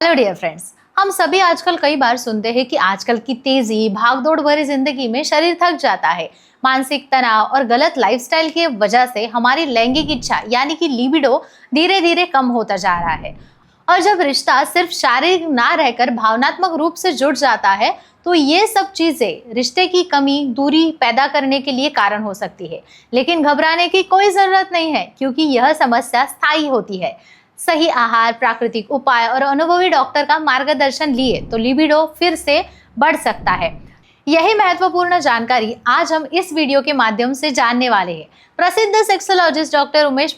Hello dear friends, हम सभी आजकल कई बार सुनते हैं कि आजकल की तेजी भागदौड़ भरी जिंदगी में शरीर थक जाता है। मानसिक तनाव और गलत लाइफस्टाइल की वजह से हमारी लैंगिक इच्छा यानी कि लिबिडो धीरे धीरे कम होता जा रहा है। और जब रिश्ता सिर्फ शारीरिक ना रहकर भावनात्मक रूप से जुड़ जाता है तो ये सब चीजें रिश्ते की कमी दूरी पैदा करने के लिए कारण हो सकती है। लेकिन घबराने की कोई जरूरत नहीं है, क्योंकि यह समस्या स्थायी होती है। सही आहार, प्राकृतिक उपाय और अनुभवी डॉक्टर का मार्गदर्शन लिए तो लिबिडो फिर से बढ़ सकता है। यही महत्वपूर्ण जानकारी आज हम इस वीडियो के माध्यम से जानने वाले हैं। प्रसिद्ध सेक्सोलॉजिस्ट डॉक्टर उमेश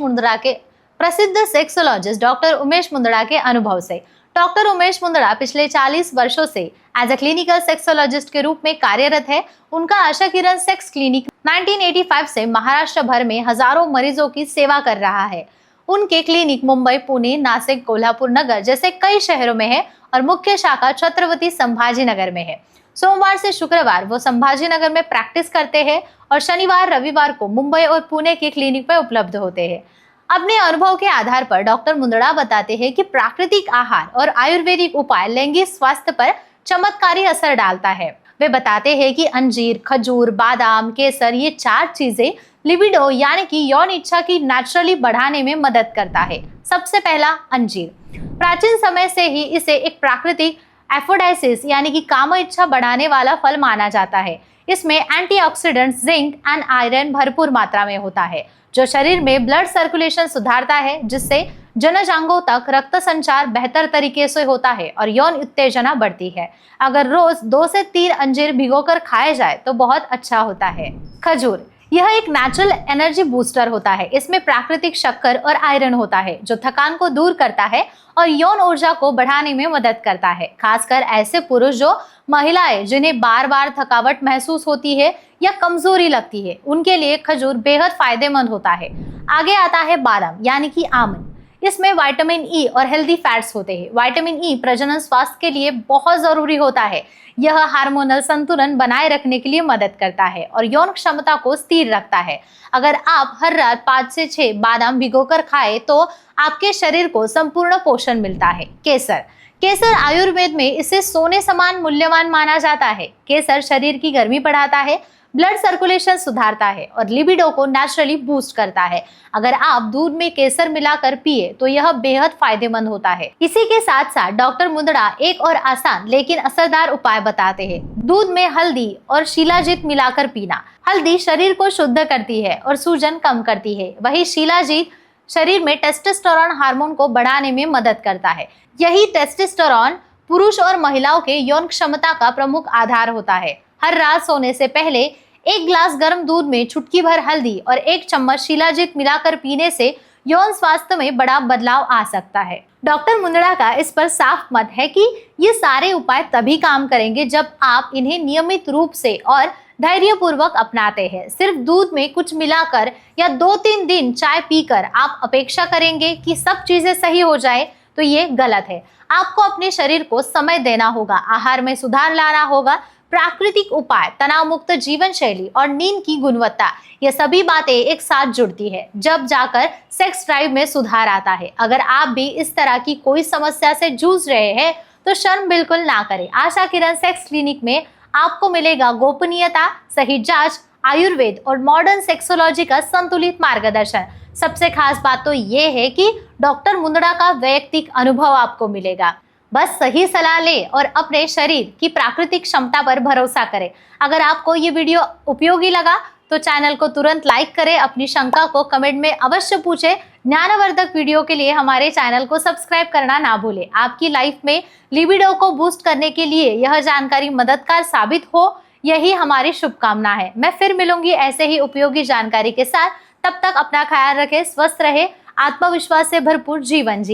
मुंदड़ा के अनुभव से। डॉक्टर उमेश मुंदड़ा पिछले 40 वर्षों से एज अ क्लिनिकल सेक्सोलॉजिस्ट के रूप में कार्यरत है। उनका आशा किरण सेक्स क्लिनिक 1985 से महाराष्ट्र भर में हजारों मरीजों की सेवा कर रहा है। उनके क्लिनिक मुंबई, पुणे, नासिक, कोल्हापुर नगर जैसे कई शहरों में है और मुख्य शाखा छत्रपति संभाजी नगर में है। सोमवार से शुक्रवार वो संभाजी नगर में प्रैक्टिस करते हैं और शनिवार रविवार को मुंबई और पुणे के क्लिनिक में उपलब्ध होते हैं। अपने अनुभव के आधार पर डॉक्टर मुंदड़ा बताते हैं कि प्राकृतिक आहार और आयुर्वेदिक उपाय लैंगिक स्वास्थ्य पर चमत्कारी असर डालता है। वे बताते हैं कि अंजीर, खजूर, बादाम, केसर ये 4 चीजें लिबिडो यानी कि यौन इच्छा की नेचुरली बढ़ाने में मदद करता है। सबसे पहला अंजीर। प्राचीन समय से ही इसे एक प्राकृतिक एफोडाइसिस यानी कि काम इच्छा बढ़ाने वाला फल माना जाता है। इसमें एंटीऑक्सीडेंट, जिंक एंड आयरन भरपूर मात्रा में होता है, जो शरीर में ब्लड सर्कुलेशन सुधारता है, जिससे जनजांगों तक रक्त संचार बेहतर तरीके से होता है और यौन उत्तेजना बढ़ती है। अगर रोज 2 से 3 अंजीर भिगोकर खाए जाए तो बहुत अच्छा होता है। खजूर। यह एक नेचुरल एनर्जी बूस्टर होता है। इसमें प्राकृतिक शक्कर और आयरन होता है, जो थकान को दूर करता है और यौन ऊर्जा को बढ़ाने में मदद करता है। खासकर ऐसे पुरुष जो महिलाएं जिन्हें बार बार थकावट महसूस होती है या कमजोरी लगती है, उनके लिए खजूर बेहद फायदेमंद होता है। आगे आता है बादाम यानी कि आमंड। इसमें विटामिन ई और हेल्दी फैट्स होते हैं। विटामिन ई प्रजनन स्वास्थ्य के लिए बहुत जरूरी होता है। यह हार्मोनल संतुलन बनाए रखने के लिए मदद करता है और यौन क्षमता को स्थिर रखता है। अगर आप हर रात 5 से 6 बादाम भिगोकर खाएं तो आपके शरीर को संपूर्ण पोषण मिलता है। केसर। केसर आयुर्वेद में इसे सोने समान मूल्यवान माना जाता है। केसर शरीर की गर्मी बढ़ाता है, ब्लड सर्कुलेशन सुधारता है और लिबिडो को नेचुरली बूस्ट करता है। अगर आप दूध में केसर मिलाकर पिए तो यह बेहद फायदेमंद होता है। इसी के साथ साथ डॉक्टर मुंदड़ा एक और आसान लेकिन असरदार उपाय बताते हैं। दूध में हल्दी और शिलाजीत मिलाकर पीना। हल्दी शरीर को शुद्ध करती है और सूजन कम करती है, वही शिलाजीत शरीर में टेस्टोस्टेरोन हार्मोन को बढ़ाने में मदद करता है। यही टेस्टोस्टेरोन पुरुष और महिलाओं के यौन क्षमता का प्रमुख आधार होता है। हर रात सोने से पहले 1 ग्लास गर्म दूध में चुटकी भर हल्दी और 1 चम्मच शिलाजीत मिलाकर पीने से यौन स्वास्थ्य में बड़ा बदलाव आ सकता है। डॉक्टर मुंदड़ा का इस पर साफ मत है कि ये सारे उपाय तभी काम करेंगे जब आप इन्हें नियमित रूप से और धैर्यपूर्वक अपनाते हैं। सिर्फ दूध में कुछ मिलाकर या 2-3 दिन चाय पीकर आप अपेक्षा करेंगे कि सब चीजें सही हो जाए तो ये गलत है। आपको अपने शरीर को समय देना होगा, आहार में सुधार लाना होगा, प्राकृतिक उपाय, तनाव मुक्त जीवन शैली और नींद की गुणवत्ता, ये सभी बातें एक साथ जुड़ती है, जब जाकर सेक्स ड्राइव में सुधार आता है। अगर आप भी इस तरह की कोई समस्या से जूझ रहे हैं तो शर्म बिल्कुल ना करें। आशा किरण सेक्स क्लिनिक में आपको मिलेगा गोपनीयता, सही जांच, आयुर्वेद और मॉडर्न सेक्सोलॉजी का संतुलित मार्गदर्शन। सबसे खास बात तो ये है कि डॉक्टर मुंदड़ा का वैयक्तिक अनुभव आपको मिलेगा। बस सही सलाह ले और अपने शरीर की प्राकृतिक क्षमता पर भरोसा करें। अगर आपको ये वीडियो उपयोगी लगा तो चैनल को तुरंत लाइक करें, अपनी शंका को कमेंट में अवश्य पूछें। ज्ञानवर्धक वीडियो के लिए हमारे चैनल को सब्सक्राइब करना ना भूलें। आपकी लाइफ में लिबिडो को बूस्ट करने के लिए यह जानकारी मददगार साबित हो, यही हमारी शुभकामना है। मैं फिर मिलूंगी ऐसे ही उपयोगी जानकारी के साथ। तब तक अपना ख्याल रखें, स्वस्थ रहे, आत्मविश्वास से भरपूर जीवन जी।